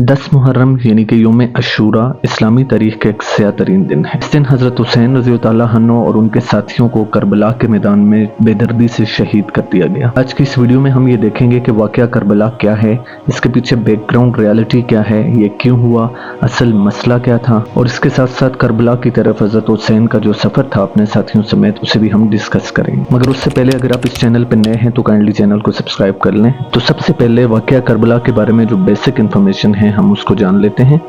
10 मुहर्रम यानी कि यौम अशूरा इस्लामी तारीख का एक स्याह तरीन दिन है। इस दिन हज़रत हुसैन रज़ी अल्लाह अन्हु और उनके साथियों को करबला के मैदान में बेदर्दी से शहीद कर दिया गया। आज की इस वीडियो में हम ये देखेंगे कि वाक़या करबला क्या है, इसके पीछे बैकग्राउंड रियलिटी क्या है, ये क्यों हुआ, असल मसला क्या था, और इसके साथ साथ करबला की तरफ हज़रत हुसैन का जो सफ़र था अपने साथियों समेत उसे भी हम डिस्कस करेंगे। मगर उससे पहले अगर आप इस चैनल पर नए हैं तो काइंडली चैनल को सब्सक्राइब कर लें। तो सबसे पहले वाक़या करबला के बारे में जो बेसिक इन्फॉर्मेशन है हम उसको जान लेते हैं।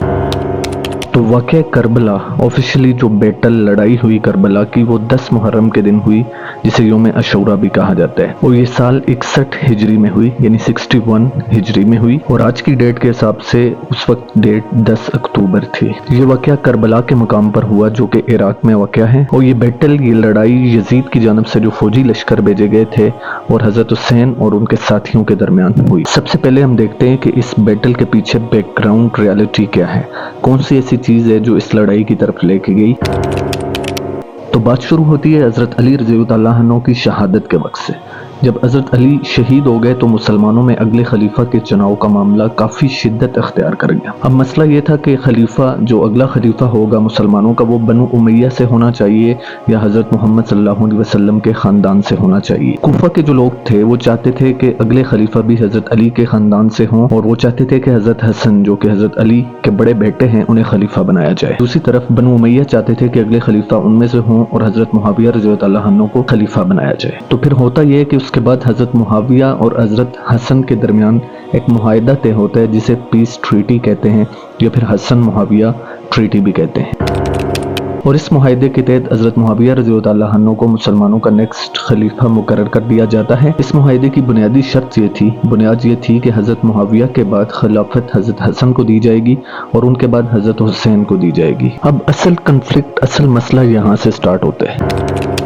तो वाक़या करबला ऑफिशियली जो बैटल लड़ाई हुई करबला की वो 10 मुहर्रम के दिन हुई, जिसे यौम अशूरा भी कहा जाता है, और ये साल 61 हिजरी में हुई यानी 61 हिजरी में हुई, और आज की डेट के हिसाब से उस वक्त डेट 10 अक्टूबर थी। ये वाक़या करबला के मुकाम पर हुआ जो कि इराक में वाक़या है, और ये बैटल ये लड़ाई यजीद की जानब से जो फौजी लश्कर भेजे गए थे और हज़रत हुसैन और उनके साथियों के दरमियान हुई। सबसे पहले हम देखते हैं कि इस बैटल के पीछे बैकग्राउंड रियलिटी क्या है, कौन सी ऐसी चीज़ है जो इस लड़ाई की तरफ लेके गई। तो बात शुरू होती है हज़रत अली रज़ी अल्लाह अन्हु की शहादत के वक्त से। जब हज़रत अली शहीद हो गए तो मुसलमानों में अगले खलीफा के चुनाव का मामला काफ़ी शिद्दत अख्तियार कर गया। अब मसला ये था कि खलीफा जो अगला खलीफा होगा मुसलमानों का वो बनु उमैया से होना चाहिए या हज़रत मोहम्मद सल्लल्लाहु अलैहि वसल्लम के ख़ानदान से होना चाहिए। कूफा के जो लोग थे वो चाहते थे कि अगले खलीफा भी हज़रत अली के ख़ानदान से हों, और वो चाहते थे कि हज़रत हसन जो कि हज़रत अली के बड़े बेटे हैं उन्हें खलीफा बनाया जाए। दूसरी तरफ बनु उमैया चाहते थे कि अगले खलीफा उनमें से हों और हज़रत मुआविया रज़ी अल्लाह अन्हु को खलीफा बनाया जाए। तो फिर होता यह कि उसके बाद हज़रत मुआविया और हज़रत हसन के दरमियान एक मुआहिदा तय होता है जिसे पीस ट्रीटी कहते हैं या फिर हसन मुआविया ट्रीटी भी कहते हैं। और इस मुआहिदे के तहत हज़रत मुआविया रज़ी अल्लाह अन्हु को मुसलमानों का नेक्स्ट खलीफा मुकर्रर कर दिया जाता है। इस मुआहिदे की बुनियादी शर्त बुनियाद ये थी कि हज़रत मुआविया के बाद खिलाफत हज़रत हसन को दी जाएगी और उनके बाद हज़रत हुसैन को दी जाएगी। अब असल मसला यहाँ से स्टार्ट होता है।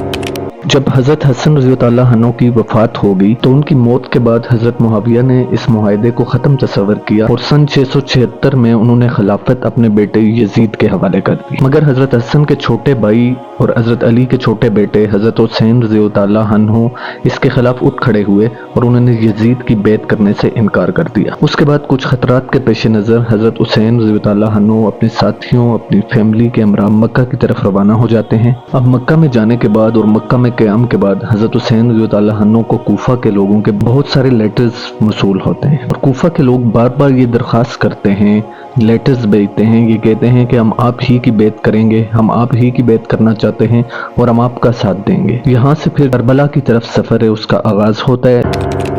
जब हज़रत हसन रज़ी अल्लाह अन्हु की वफ़ात हो गई तो उनकी मौत के बाद हज़रत मुआविया ने इस मुआहिदे को ख़त्म तस्वर किया और सन 676 में उन्होंने खिलाफत अपने बेटे यजीद के हवाले कर दी। मगर हज़रत हसन के छोटे भाई और हज़रत अली के छोटे बेटे हज़रत हुसैन रज़ी अल्लाह अन्हु इसके खिलाफ उठ खड़े हुए और उन्होंने यजीद की बैत करने से इनकार कर दिया। उसके बाद कुछ खतरात के पेश नज़र हज़रत हुसैन रज़ी अल्लाह अन्हु अपने साथियों अपनी फैमिली के हमरा मक्का की तरफ रवाना हो जाते हैं। अब मक्का में जाने के बाद और मक्का में क़याम के बाद हज़रत हुसैन रज़ी अल्लाह अन्हु को कूफा के लोगों के बहुत सारे लेटर्स मौसूल होते हैं, और कूफा के लोग बार बार ये दरख्वास्त करते हैं, लेटर्स भेजते हैं, ये कहते हैं कि हम आप ही की बैत करेंगे, हम आप ही की बैत करना चाहते हैं और हम आपका साथ देंगे। यहाँ से फिर करबला की तरफ सफ़र है उसका आगाज़ होता है।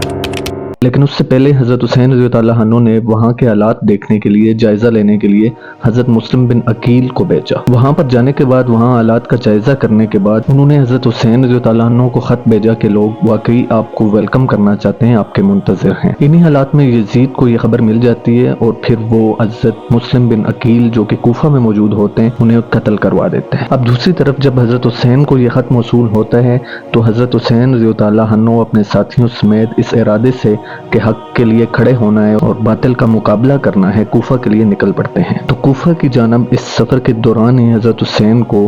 लेकिन उससे पहले हज़रत हुसैन रज़ी अल्लाह अन्हु ने वहाँ के हालात देखने के लिए, जायज़ा लेने के लिए हज़रत मुस्लिम बिन अकील को भेजा। वहाँ पर जाने के बाद, वहाँ हालात का जायज़ा करने के बाद उन्होंने हज़रत हुसैन रज़ी अल्लाह अन्हु को ख़त भेजा कि लोग वाकई आपको वेलकम करना चाहते हैं, आपके मुंतज़िर हैं। इन्हीं हालात में यजीद को ये खबर मिल जाती है और फिर वो हज़रत मुस्लिम बिन अकील जो कि कूफा में मौजूद होते हैं उन्हें कत्ल करवा देते हैं। अब दूसरी तरफ जब हज़रत हुसैन को यह ख़त मौसूल होता है तो हज़रत हुसैन रज़ी अल्लाह अन्हु अपने साथियों समेत इस इरादे से कि हक के लिए खड़े होना है और बातिल का मुकाबला करना है, कूफा के लिए निकल पड़ते हैं। तो कूफा की जानब इस सफ़र के दौरान ही हज़रत हुसैन को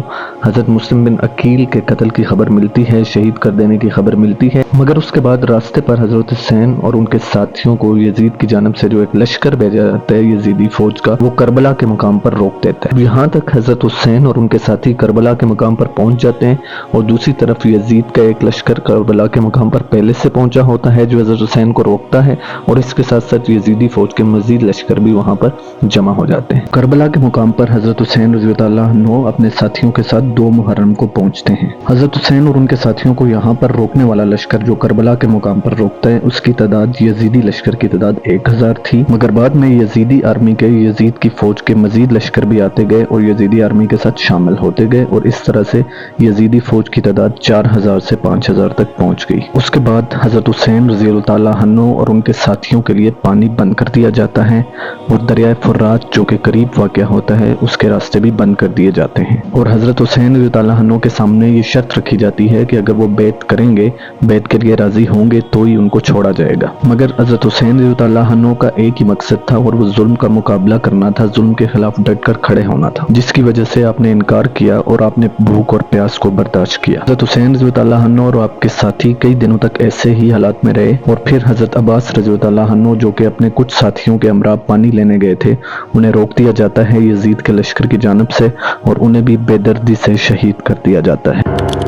हज़रत मुस्लिम बिन अकील के कत्ल की खबर मिलती है, शहीद कर देने की खबर मिलती है। मगर उसके बाद रास्ते पर हज़रत हुसैन और उनके साथियों को यजीद की जानब से जो एक लश्कर भेजा जाता है यजीदी फौज का, वो करबला के मुकाम पर रोक देता है। यहाँ तक हज़रत हुसैन और उनके साथी करबला के मुकाम पर पहुँच जाते हैं और दूसरी तरफ यजीद का एक लश्कर करबला के मुकाम पर पहले से पहुँचा होता है जो हज़रत हुसैन को रोकता है, और इसके साथ साथ यजीदी फौज के मजीद लश्कर भी वहां पर जमा हो जाते हैं। करबला के मुकाम पर हज़रत हुसैन रज़ी अल्लाह अन्हु अपने साथियों के साथ 2 मुहर्रम को पहुंचते हैं। हज़रत हुसैन और उनके साथियों को यहाँ पर रोकने वाला लश्कर जो करबला के मुकाम पर रोकता है उसकी तादाद यजीदी लश्कर की तादाद 1000 थी, मगर बाद में यजीदी आर्मी के यजीद की फौज के मजीद लश्कर भी आते गए और यजीदी आर्मी के साथ शामिल होते गए, और इस तरह से यजीदी फौज की तादाद 4000 से 5000 तक पहुँच गई। उसके बाद हज़रत हुसैन रज़ी अल्लाह अन्हु और उनके साथियों के लिए पानी बंद कर दिया जाता है और दरिया फुर्रात जो के करीब वाक़या होता है उसके रास्ते भी बंद कर दिए जाते हैं। और हज़रत हुसैन रज़ी अल्लाह अन्हु के सामने ये शर्त रखी जाती है कि अगर वो बैत करेंगे, बैत के लिए राज़ी होंगे तो ही उनको छोड़ा जाएगा। मगर हज़रत हुसैन रज़ी अल्लाह अन्हु का एक ही मकसद था और वो जुल्म का मुकाबला करना था, जुल्म के खिलाफ डट कर खड़े होना था, जिसकी वजह से आपने इनकार किया और आपने भूख और प्यास को बर्दाश्त किया। हज़रत हुसैन रज़ी अल्लाह अन्हु और आपके साथी कई दिनों तक ऐसे ही हालात में रहे और फिर हज़रत हज़रत अब्बास रज़ियल्लाहु अन्हु जो कि अपने कुछ साथियों के हमरा पानी लेने गए थे, उन्हें रोक दिया जाता है यजीद के लश्कर की जानिब से और उन्हें भी बेदर्दी से शहीद कर दिया जाता है।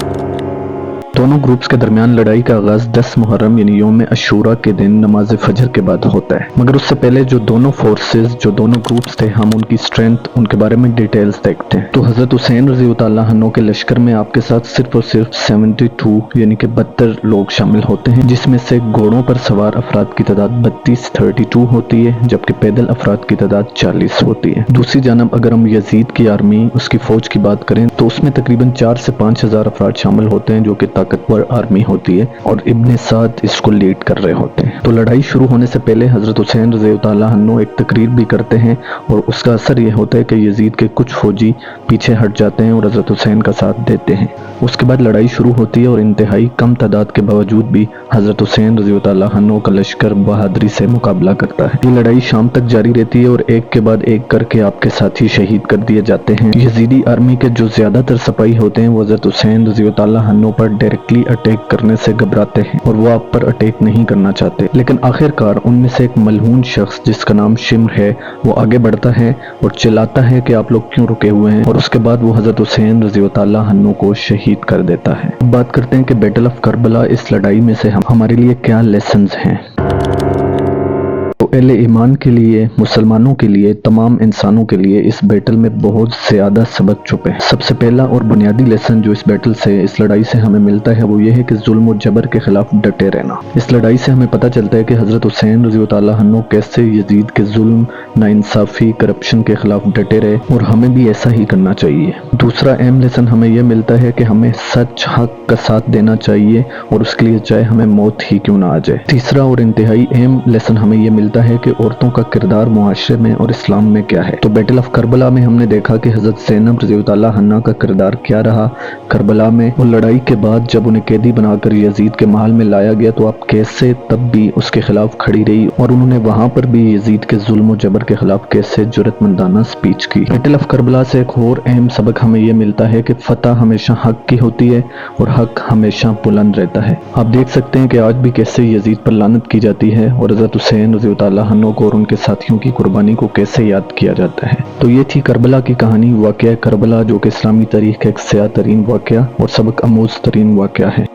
दोनों ग्रुप्स के दरमियान लड़ाई का आगाज 10 मुहर्रम यानी यौम अशूरा के दिन नमाज फजर के बाद होता है, मगर उससे पहले जो दोनों फोर्सेस, जो दोनों ग्रुप्स थे, हम उनकी स्ट्रेंथ, उनके बारे में डिटेल्स देखते हैं। तो हजरत हुसैन रज़ियल्लाहु अन्हु के लश्कर में आपके साथ सिर्फ और सिर्फ 72 यानी कि 72 लोग शामिल होते हैं, जिसमें से घोड़ों पर सवार अफराद की तादाद 32 होती है, जबकि पैदल अफराद की तादाद 40 होती है। दूसरी जानब अगर हम यजीद की आर्मी, उसकी फौज की बात करें तो उसमें तकरीबन 4 से 5 हजार अफराद शामिल होते हैं, जो कि ताकतवर आर्मी होती है और इब्ने साद इसको लीड कर रहे होते हैं। तो लड़ाई शुरू होने से पहले हजरत हुसैन रज़ियल्लाहु अन्हु एक तकरीर भी करते हैं और उसका असर यह होता है कि यजीद के कुछ फौजी पीछे हट जाते हैं और हजरत हुसैन का साथ देते हैं। उसके बाद लड़ाई शुरू होती है और इंतहाई कम तादाद के बावजूद भी हजरत हुसैन रज़ियल्लाहु अन्हु का लश्कर बहादुरी से मुकाबला करता है। ये लड़ाई शाम तक जारी रहती है और एक के बाद एक करके आपके साथी शहीद कर दिए जाते हैं। यजीदी आर्मी के जो ज्यादातर सिपाही होते हैं वो हजरत हुसैन रज़ियल्लाहु अन्हु पर डायरेक्टली अटैक करने से घबराते हैं और वो आप पर अटैक नहीं करना चाहते, लेकिन आखिरकार उनमें से एक मलहून शख्स जिसका नाम शिम्र है वो आगे बढ़ता है और चिल्लाता है कि आप लोग क्यों रुके हुए हैं, और उसके बाद वो हजरत हुसैन रज़ियल्लाहु अन्हु को शहीद कर देता है। अब बात करते हैं कि बैटल ऑफ करबला, इस लड़ाई में से हमारे लिए क्या लेसन्स हैं। अहले ईमान के लिए, मुसलमानों के लिए, तमाम इंसानों के लिए इस बैटल में बहुत ज़्यादा सबक छुपे हैं। सबसे पहला और बुनियादी लेसन जो इस बैटल से, इस लड़ाई से हमें मिलता है वो ये है कि जुल्म और जबर के खिलाफ डटे रहना। इस लड़ाई से हमें पता चलता है कि हजरत हुसैन रज़ियल्लाहु अन्हु कैसे यजीद के जुल्म, नाइंसाफी, करप्शन के खिलाफ डटे रहे और हमें भी ऐसा ही करना चाहिए। दूसरा अहम लेसन हमें यह मिलता है कि हमें सच, हक का साथ देना चाहिए और उसके लिए चाहे हमें मौत ही क्यों ना आ जाए। तीसरा और इंतहाई अहम लेसन हमें यह मिलता है कि औरतों का किरदार मुआशरे में और इस्लाम में क्या है। तो बैटल ऑफ करबला में हमने देखा कि हजरत ज़ैनब रज़ियल्लाहु अन्हा का किरदार क्या रहा करबला में, और लड़ाई के बाद जब उन्हें कैदी बनाकर यजीद के महल में लाया गया तो आप कैसे तब भी उसके खिलाफ खड़ी रही और उन्होंने वहां पर भी यजीद के जुल्म और जबर के खिलाफ कैसे जुर्रतमंदाना स्पीच की। बैटल ऑफ करबला से एक और अहम सबक हमें यह मिलता है कि फतह हमेशा हक की होती है और हक हमेशा बुलंद रहता है। आप देख सकते हैं कि आज भी कैसे यजीद पर लानत की जाती है और हजरत हुसैन रज़ियल्लाहु अन्हु को और उनके साथियों की कुर्बानी को कैसे याद किया जाता है। तो ये थी करबला की कहानी, वाक़या करबला, जो कि इस्लामी तारीख का एक स्याह तरीन वाक़या और सबक आमूज़ तरीन वाक़या है।